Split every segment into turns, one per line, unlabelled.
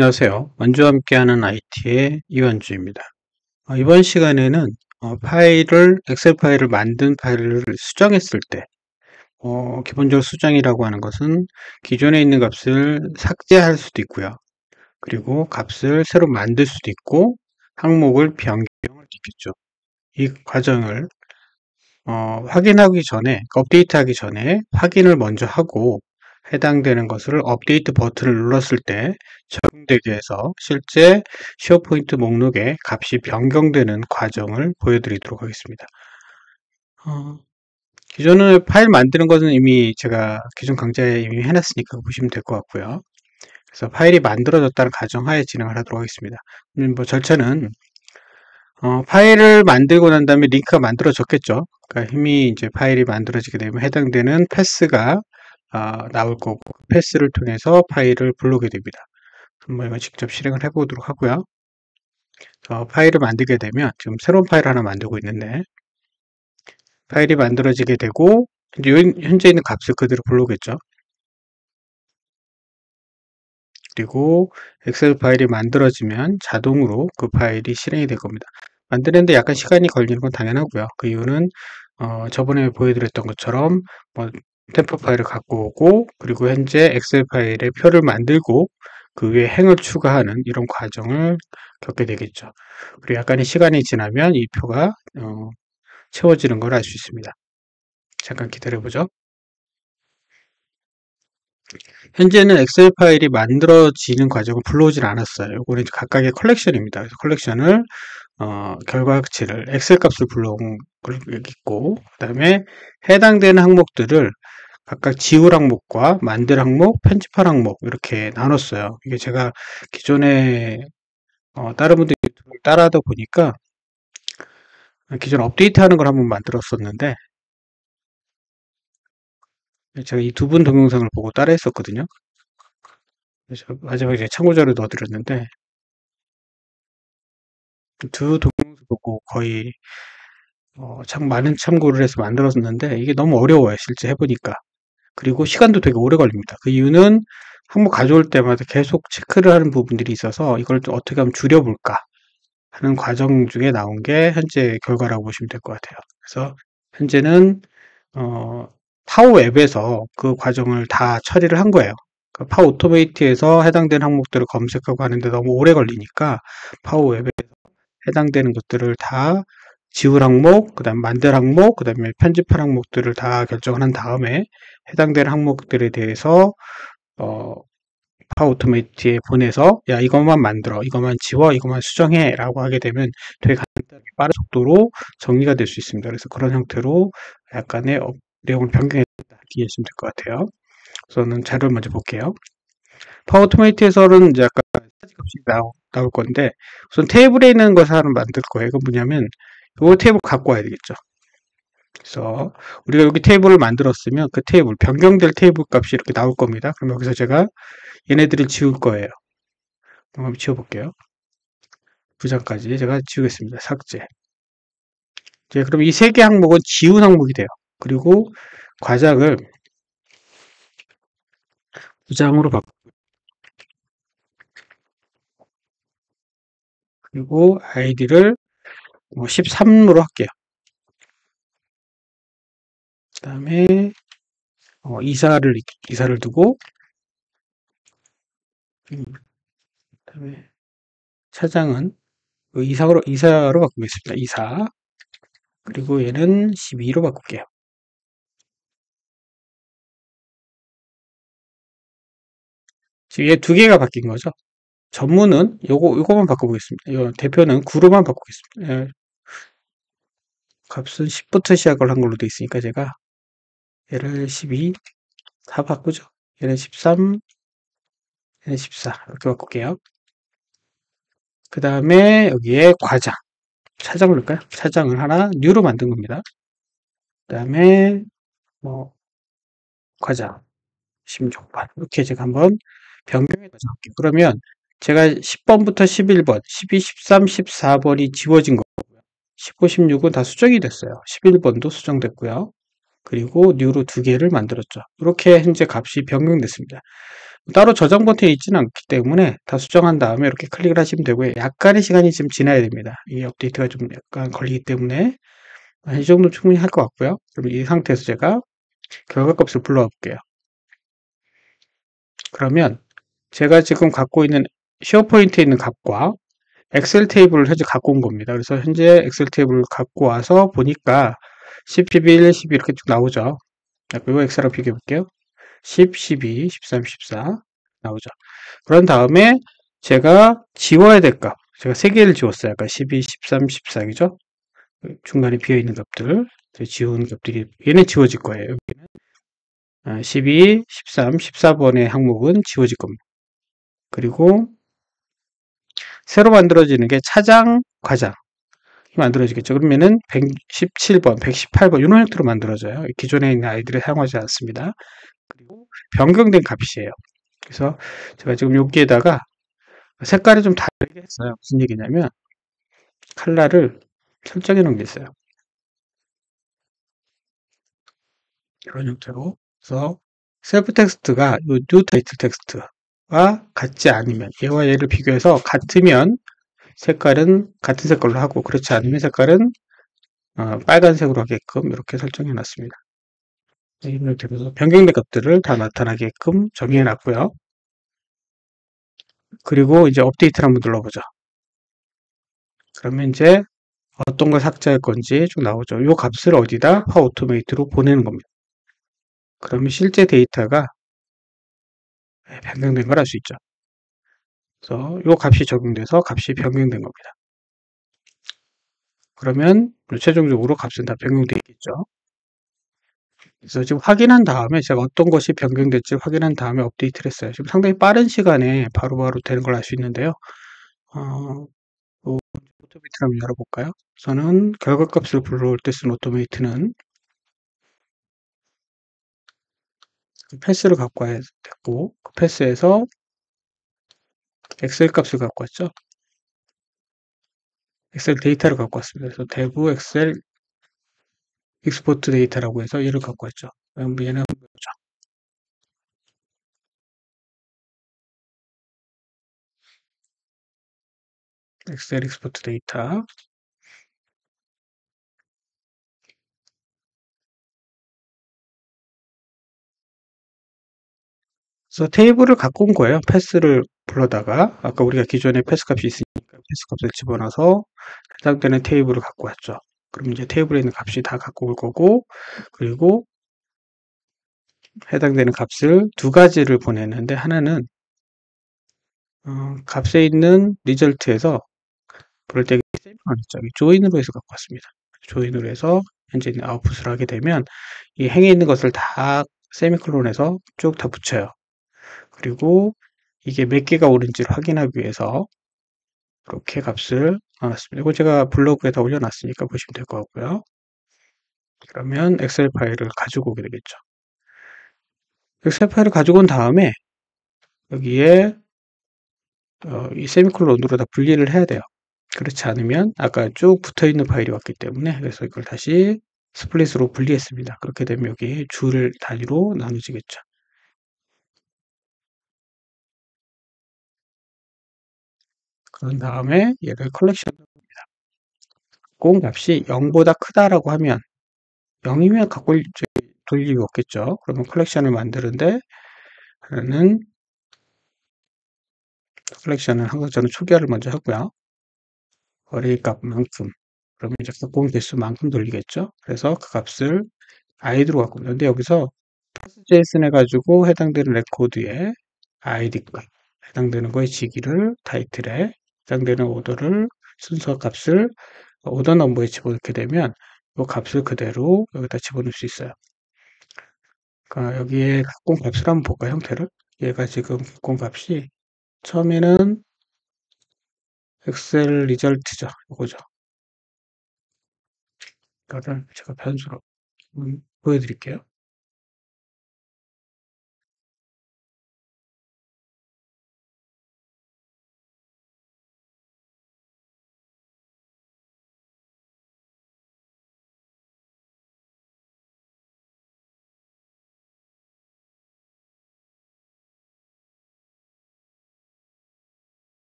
안녕하세요. 원주와 함께하는 IT의 이완주입니다. 이번 시간에는 엑셀 파일을 만든 파일을 수정했을 때, 기본적으로 수정이라고 하는 것은 기존에 있는 값을 삭제할 수도 있고요. 그리고 값을 새로 만들 수도 있고, 항목을 변경할 수도 있겠죠. 이 과정을 확인하기 전에, 업데이트하기 전에 확인을 먼저 하고, 해당되는 것을 업데이트 버튼을 눌렀을 때 적용되게 해서 실제 쉐어포인트 목록에 값이 변경되는 과정을 보여드리도록 하겠습니다. 기존에 파일 만드는 것은 이미 제가 기존 강좌에 이미 해놨으니까 보시면 될 것 같고요. 그래서 파일이 만들어졌다는 가정하에 진행을 하도록 하겠습니다. 절차는 파일을 만들고 난 다음에 링크가 만들어졌겠죠. 그러니까 이미 이제 파일이 만들어지게 되면 해당되는 패스가 나올 거고, 패스를 통해서 파일을 불러오게 됩니다. 한번 이거 직접 실행을 해보도록 하고요. 파일을 만들게 되면 지금 새로운 파일 하나 만들고 있는데, 파일이 만들어지게 되고 이제 현재 있는 값을 그대로 불러오겠죠. 그리고 엑셀 파일이 만들어지면 자동으로 그 파일이 실행이 될 겁니다. 만드는데 약간 시간이 걸리는 건 당연하고요. 그 이유는 저번에 보여드렸던 것처럼 템포 파일을 갖고 오고, 그리고 현재 엑셀 파일의 표를 만들고 그 위에 행을 추가하는 이런 과정을 겪게 되겠죠. 그리고 약간의 시간이 지나면 이 표가 채워지는 걸 알 수 있습니다. 잠깐 기다려보죠. 현재는 엑셀 파일이 만들어지는 과정을 불러오질 않았어요. 이거는 각각의 컬렉션입니다. 그래서 컬렉션을 결과치를 엑셀 값을 불러온 걸 여기 있고, 그 다음에 해당되는 항목들을 각각 지울 항목과 만들 항목, 편집할 항목 이렇게 나눴어요. 이게 제가 기존에 다른 분들 유튜브를 따라하다 보니까 기존 업데이트하는 걸 한번 만들었었는데, 제가 이 두 분 동영상을 보고 따라했었거든요. 그래서 마지막에 이제 참고자료 넣어드렸는데, 두 동영상 보고 거의 참 많은 참고를 해서 만들었는데 이게 너무 어려워요. 실제 해보니까. 그리고 시간도 되게 오래 걸립니다. 그 이유는 항목 가져올 때마다 계속 체크를 하는 부분들이 있어서 이걸 좀 어떻게 하면 줄여볼까 하는 과정 중에 나온 게 현재 결과라고 보시면 될 것 같아요. 그래서 현재는 파워 앱에서 그 과정을 다 처리를 한 거예요. 그러니까 파워 오토메이트에서 해당되는 항목들을 검색하고 하는데 너무 오래 걸리니까 파워 앱에 해당되는 것들을 다 지울 항목, 그 다음 만들 항목, 그 다음에 편집할 항목들을 다 결정을 한 다음에 해당되는 항목들에 대해서 파워 오토메이트에 보내서 야 이것만 만들어, 이것만 지워, 이것만 수정해 라고 하게 되면 되게 간단하게 빠른 속도로 정리가 될 수 있습니다. 그래서 그런 형태로 약간의 내용을 변경했다 이렇게 이해하시면 될 것 같아요. 우선은 자료를 먼저 볼게요. 파워 오토메이트에서는 이제 아까 사지 값이 나올 건데, 우선 테이블에 있는 것을 하나 만들 거예요. 이건 뭐냐면 이 테이블 갖고 와야 되겠죠. 그래서 우리가 여기 테이블을 만들었으면 그 테이블, 변경될 테이블 값이 이렇게 나올 겁니다. 그럼 여기서 제가 얘네들을 지울 거예요. 한번 지워볼게요. 부장까지 제가 지우겠습니다. 삭제. 이제 그럼 이 세 개 항목은 지운 항목이 돼요. 그리고 과장을 부장으로 바꾸고, 그리고 아이디를 13으로 할게요. 그 다음에 이사를 두고, 그 다음에 차장은 이사로 바꾸겠습니다. 이사. 그리고 얘는 12로 바꿀게요. 지금 얘 두 개가 바뀐 거죠. 전문은 요거만 바꿔보겠습니다. 이 대표는 9로만 바꾸겠습니다. 예, 값은 10부터 시작을 한 걸로 되어 있으니까 제가 얘를 12, 다 바꾸죠. 얘는 13, 얘는 14 이렇게 바꿀게요. 그 다음에 여기에 과장, 차장을 넣을까요? 차장을 하나 뉴로 만든 겁니다. 그 다음에 과장 16번 이렇게 제가 한번 변경해서 적을게요. 그러면 제가 10번부터 11번, 12, 13, 14번이 지워진 거고요. 15, 16은 다 수정이 됐어요. 11번도 수정됐고요. 그리고 뉴로 두 개를 만들었죠. 이렇게 현재 값이 변경됐습니다. 따로 저장 버튼이 있지는 않기 때문에 다 수정한 다음에 이렇게 클릭을 하시면 되고요. 약간의 시간이 지금 지나야 됩니다. 이 업데이트가 좀 약간 걸리기 때문에 이 정도 충분히 할 것 같고요. 그럼 이 상태에서 제가 결과값을 불러와 볼게요. 그러면 제가 지금 갖고 있는 쉐어포인트에 있는 값과 엑셀 테이블을 현재 갖고 온 겁니다. 그래서 현재 엑셀 테이블을 갖고 와서 보니까 10, 11, 12 이렇게 쭉 나오죠. 이거 엑셀하고 비교해 볼게요. 10, 12, 13, 14 나오죠. 그런 다음에 제가 지워야 될 값. 제가 3개를 지웠어요. 아까 12, 13, 14, 그죠? 중간에 비어있는 값들. 지운 값들이, 얘는 지워질 거예요. 12, 13, 14번의 항목은 지워질 겁니다. 그리고 새로 만들어지는 게 차장, 과장. 만들어지겠죠. 그러면은 117번, 118번 이런 형태로 만들어져요. 기존에 있는 아이들을 사용하지 않습니다. 그리고 변경된 값이에요. 그래서 제가 지금 여기에다가 색깔이 좀 다르게 했어요. 무슨 얘기냐면 컬러를 설정해 놓은 게 있어요. 이런 형태로. 그래서 셀프 텍스트가 이 뉴 타이틀 텍스트와 같지 않으면 얘와 얘를 비교해서 같으면 색깔은 같은 색깔로 하고 그렇지 않으면 색깔은 빨간색으로 하게끔 이렇게 설정해 놨습니다. 이렇게 해서 변경된 값들을 다 나타나게끔 정의해 놨고요. 그리고 이제 업데이트를 한번 눌러보죠. 그러면 이제 어떤 걸 삭제할 건지 좀 나오죠. 이 값을 어디다 파워오토메이트로 보내는 겁니다. 그러면 실제 데이터가 변경된 걸 알 수 있죠. 그래서 이 값이 적용돼서 값이 변경된 겁니다. 그러면 최종적으로 값은 다 변경되어 있겠죠. 그래서 지금 확인한 다음에 제가 어떤 것이 변경될지 확인한 다음에 업데이트를 했어요. 지금 상당히 빠른 시간에 바로바로 되는 걸 알 수 있는데요. 어, 오토메이트를 한번 열어볼까요? 우선은 결과값을 불러올 때 쓴 오토메이트는 패스를 갖고 와야 됐고 그 패스에서 엑셀 값을 갖고 왔죠. 엑셀 데이터를 갖고 왔습니다. 그래서 대부 엑셀 익스포트 데이터라고 해서 얘를 갖고 왔죠. 그럼 얘는 뭐죠? 엑셀 익스포트 데이터. 그래서 테이블을 갖고 온 거예요. 패스를 불러다가 아까 우리가 기존에 패스 값이 있으니까 패스 값을 집어넣어서 해당되는 테이블을 갖고 왔죠. 그럼 이제 테이블에 있는 값이 다 갖고 올 거고 그리고 해당되는 값을 두 가지를 보내는데 하나는 값에 있는 리절트에서 그럴 때 세미콜론 있죠. 조인으로 해서 갖고 왔습니다. 조인으로 해서 현재 있는 아웃풋을 하게 되면 이 행에 있는 것을 다 세미콜론에서 쭉 다 붙여요. 그리고 이게 몇 개가 오른지를 확인하기 위해서 이렇게 값을 넣어놨습니다. 이거 제가 블로그에다 올려놨으니까 보시면 될 것 같고요. 그러면 엑셀 파일을 가지고 오게 되겠죠. 엑셀 파일을 가지고 온 다음에 여기에 이 세미콜론으로 다 분리를 해야 돼요. 그렇지 않으면 아까 쭉 붙어있는 파일이 왔기 때문에 그래서 이걸 다시 스플릿으로 분리했습니다. 그렇게 되면 여기 줄 단위로 나눠지겠죠. 그런 다음에 얘를 컬렉션 공 값이 0보다 크다라고 하면 0이면 갖고 돌릴 이유 없겠죠. 그러면 컬렉션을 만드는데 하나는 컬렉션을 항상 저는 초기화를 먼저 하고요. 거래 값만큼 그러면 이제 갖고 온 개수만큼 돌리겠죠. 그래서 그 값을 id로 갖고 있는데 여기서 JSON 해가지고 해당되는 레코드에 id 값 해당되는 거의 시기를 타이틀에 해당되는 오더를 순서 값을 오더 넘버에 집어넣게 되면 이 값을 그대로 여기다 집어넣을 수 있어요. 그러니까 여기에 갖고 온 값을 한번 볼까요? 형태를. 얘가 지금 갖고 온 값이 처음에는 엑셀 리절트죠. 이거죠. 이거를 제가 변수로 보여드릴게요.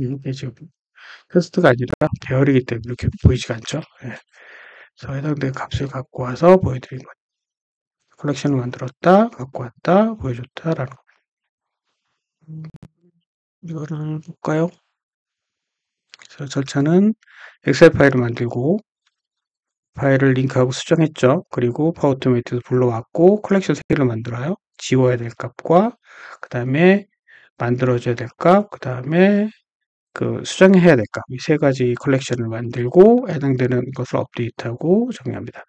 이게 지금 테스트가 아니라 배열이기 때문에 이렇게 보이지가 않죠. 예. 그래서 해당되는 값을 갖고 와서 보여드린 거예요. 컬렉션을 만들었다, 갖고 왔다, 보여줬다라는 거. 이거를 볼까요? 그래서 절차는 엑셀 파일을 만들고 파일을 링크하고 수정했죠. 그리고 파워토메이트에서 불러왔고 컬렉션 3개를 만들어요. 지워야 될 값과 그 다음에 만들어줘야 될 값, 그 다음에 그 수정해야 될 값, 이 세 가지 컬렉션을 만들고 해당되는 것을 업데이트하고 정리합니다.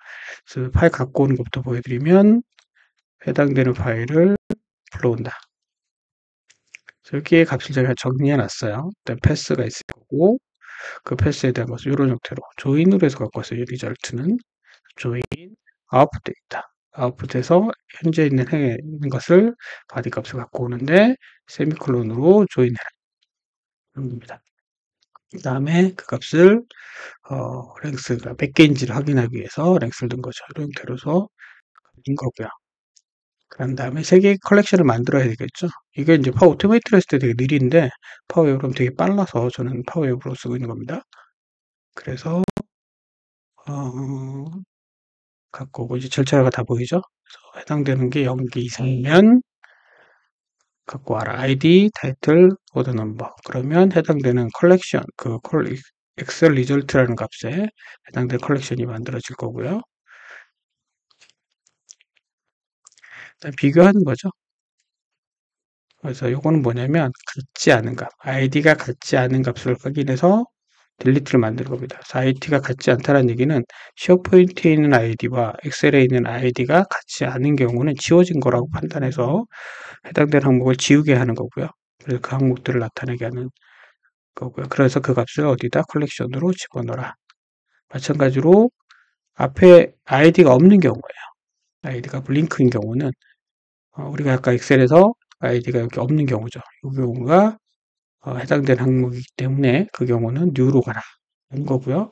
그래서 파일 갖고 오는 것부터 보여드리면 해당되는 파일을 불러온다. 여기에 값을 제가 정리해 놨어요. 일단 패스가 있을 거고 그 패스에 대한 것을 이런 형태로 조인으로 해서 갖고 왔어요. 리절트는 조인 아웃풋 데이터. 아웃풋에서 현재 있는 것을 바디 값을 갖고 오는데 세미콜론으로 조인해라. 이런 겁니다. 그 다음에 그 값을 랭스가 몇 개인지를 확인하기 위해서 랭스를 둔 거죠. 이런 형태로서 인 거고요. 그런 다음에 세 개의 컬렉션을 만들어야 되겠죠. 이게 이제 파워 오토메이트를 했을 때 되게 느린데 파워웨브로 되게 빨라서 저는 파워웨브로 쓰고 있는 겁니다. 그래서 갖고 오고 이제 절차가 다 보이죠. 그래서 해당되는 게 0기 이상이면 갖고 와라. ID, 타이틀, 오더 넘버. 그러면 해당되는 컬렉션, 엑셀 리절트라는 값에 해당되는 컬렉션이 만들어질 거고요. 일단 비교하는 거죠. 그래서 요거는 뭐냐면 같지 않은 값, id가 같지 않은 값을 확인해서 딜리트를 만드는 겁니다. 그래서 id가 같지 않다는 얘기는 쉐어포인트에 있는 id와 엑셀에 있는 id가 같지 않은 경우는 지워진 거라고 판단해서 해당되는 항목을 지우게 하는 거고요. 그래서 그 항목들을 나타내게 하는 거고요. 그래서 그 값을 어디다 컬렉션으로 집어넣어라. 마찬가지로 앞에 id가 없는 경우예요. id가 블링크인 경우는 우리가 아까 엑셀에서 id가 여기 없는 경우죠. 이 경우가 해당되는 항목이기 때문에 그 경우는 new로 가라. 하는 거고요.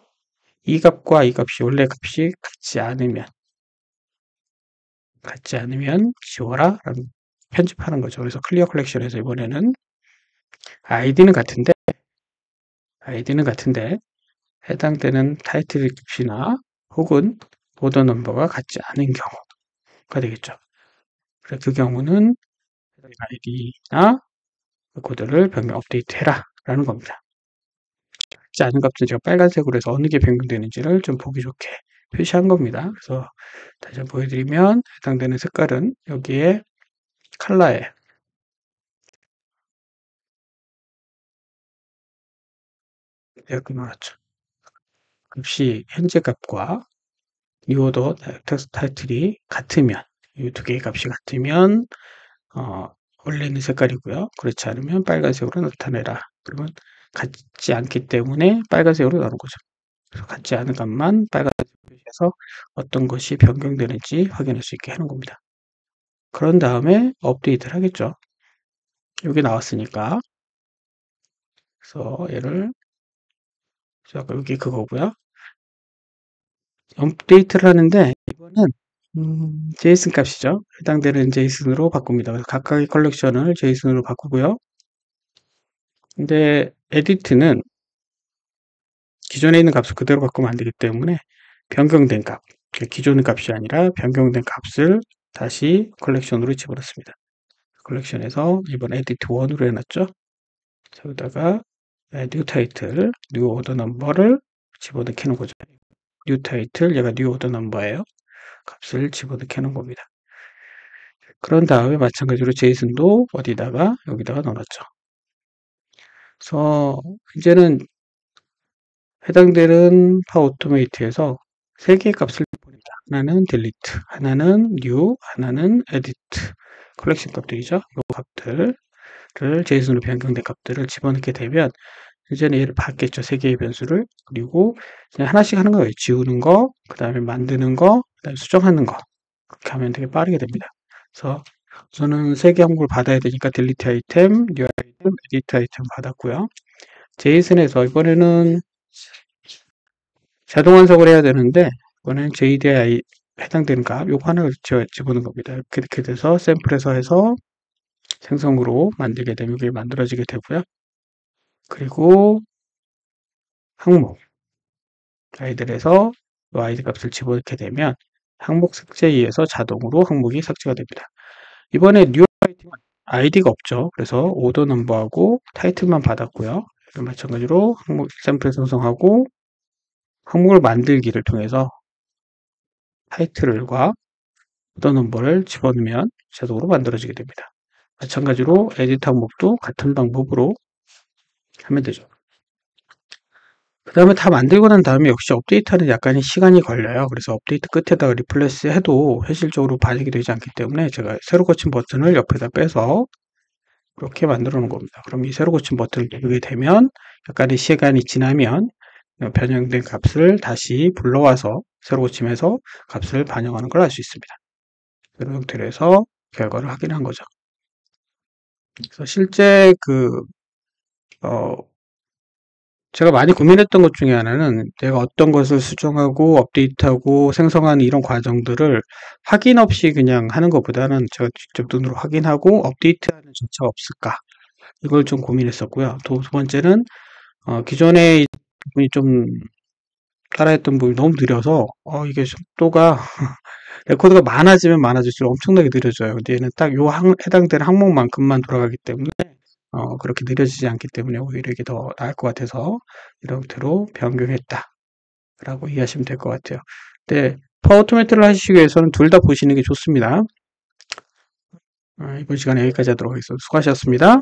이 값과 이 값이 원래 값이 같지 않으면 지워라 라는 편집하는 거죠. 그래서 클리어 컬렉션에서 이번에는 아이디는 같은데 해당되는 타이틀 값이나 혹은 오더 넘버가 같지 않은 경우가 되겠죠. 그래서 그 경우는 아이디나 코드를 변경 업데이트해라 라는 겁니다. 같지 않은 값은 제가 빨간색으로 해서 어느 게 변경되는지를 좀 보기 좋게 표시한 겁니다. 그래서 다시 한번 보여드리면 해당되는 색깔은 여기에 컬러에 이렇게 놓았죠. 값이 현재 값과 뉴오더 텍스트 타이틀이 같으면 이 두 개의 값이 같으면 원래 있는 색깔이고요. 그렇지 않으면 빨간색으로 나타내라. 그러면 같지 않기 때문에 빨간색으로 나오는 거죠. 그래서 같지 않은 값만 빨간색으로 표시해서 어떤 것이 변경되는지 확인할 수 있게 하는 겁니다. 그런 다음에 업데이트를 하겠죠. 여기 나왔으니까. 그래서 얘를 여기 그거고요. 업데이트를 하는데 이거는 제이슨 값이죠. 해당되는 제이슨으로 바꿉니다. 그래서 각각의 컬렉션을 제이슨으로 바꾸고요. 근데 에디트는 기존에 있는 값을 그대로 바꾸면 안 되기 때문에 변경된 값, 기존의 값이 아니라 변경된 값을 다시 컬렉션으로 집어넣습니다. 컬렉션에서 이번 에디트 1으로 해놨죠. 여기다가 뉴 타이틀, 뉴 오더 넘버를 집어넣게 하는 거죠. 뉴 타이틀, 얘가 뉴 오더 넘버예요. 값을 집어넣게 하는 겁니다. 그런 다음에 마찬가지로 제이슨도 어디다가 여기다가 넣어놨죠. 그래서 이제는 해당되는 파워 오토메이트에서 세 개의 값을 보냅니다. 하나는 딜리트, 하나는 뉴, 하나는 에디트. 컬렉션 값들이죠. 이 값들을 제이슨으로 변경된 값들을 집어넣게 되면 이제는 얘를 받겠죠. 세 개의 변수를. 그리고 그냥 하나씩 하는 거예요. 지우는 거, 그 다음에 만드는 거, 그 다음에 수정하는 거. 그렇게 하면 되게 빠르게 됩니다. 그래서 저는 세 개 항목을 받아야 되니까 딜리트 아이템, 뉴 아이템, 에디트 아이템 받았고요. 제이슨에서 이번에는 자동 완성을 해야 되는데 이번엔 JDI 해당되는 값 요거 하나를 집어넣은 겁니다. 이렇게 돼서 샘플에서 해서 생성으로 만들게 되면 이게 만들어지게 되고요. 그리고 항목 아이들에서 아이디 값을 집어넣게 되면 항목 삭제에서 자동으로 항목이 삭제가 됩니다. 이번에 뉴 아이디가 없죠. 그래서 오더 넘버하고 타이틀만 받았고요. 마찬가지로 항목 샘플 생성하고 항목을 만들기를 통해서 타이틀과 오더 넘버를 집어넣으면 자동으로 만들어지게 됩니다. 마찬가지로 에디트 항목도 같은 방법으로 하면 되죠. 그 다음에 다 만들고 난 다음에 역시 업데이트하는 약간의 시간이 걸려요. 그래서 업데이트 끝에다가 리플레스 해도 현실적으로 반영이 되지 않기 때문에 제가 새로 고친 버튼을 옆에다 빼서 이렇게 만들어 놓은 겁니다. 그럼 이 새로 고친 버튼을 누르게 되면 약간의 시간이 지나면 변형된 값을 다시 불러와서 새로 고침해서 값을 반영하는 걸 알 수 있습니다. 이런 형태로 해서 결과를 확인한 거죠. 그래서 실제 제가 많이 고민했던 것 중에 하나는 내가 어떤 것을 수정하고 업데이트하고 생성하는 이런 과정들을 확인 없이 그냥 하는 것보다는 제가 직접 눈으로 확인하고 업데이트하는 절차가 없을까 이걸 좀 고민했었고요. 두 번째는 기존에 부분이 좀 따라했던 부분이 너무 느려서 이게 속도가 레코드가 많아지면 많아질수록 엄청나게 느려져요. 근데 얘는 딱 요 해당되는 항목만큼만 돌아가기 때문에 그렇게 느려지지 않기 때문에 오히려 이게 더 나을 것 같아서 이런 형태로 변경했다 라고 이해하시면 될 것 같아요. 근데 파워 오토메이트를 하시기 위해서는 둘 다 보시는 게 좋습니다. 이번 시간에 여기까지 하도록 하겠습니다. 수고하셨습니다.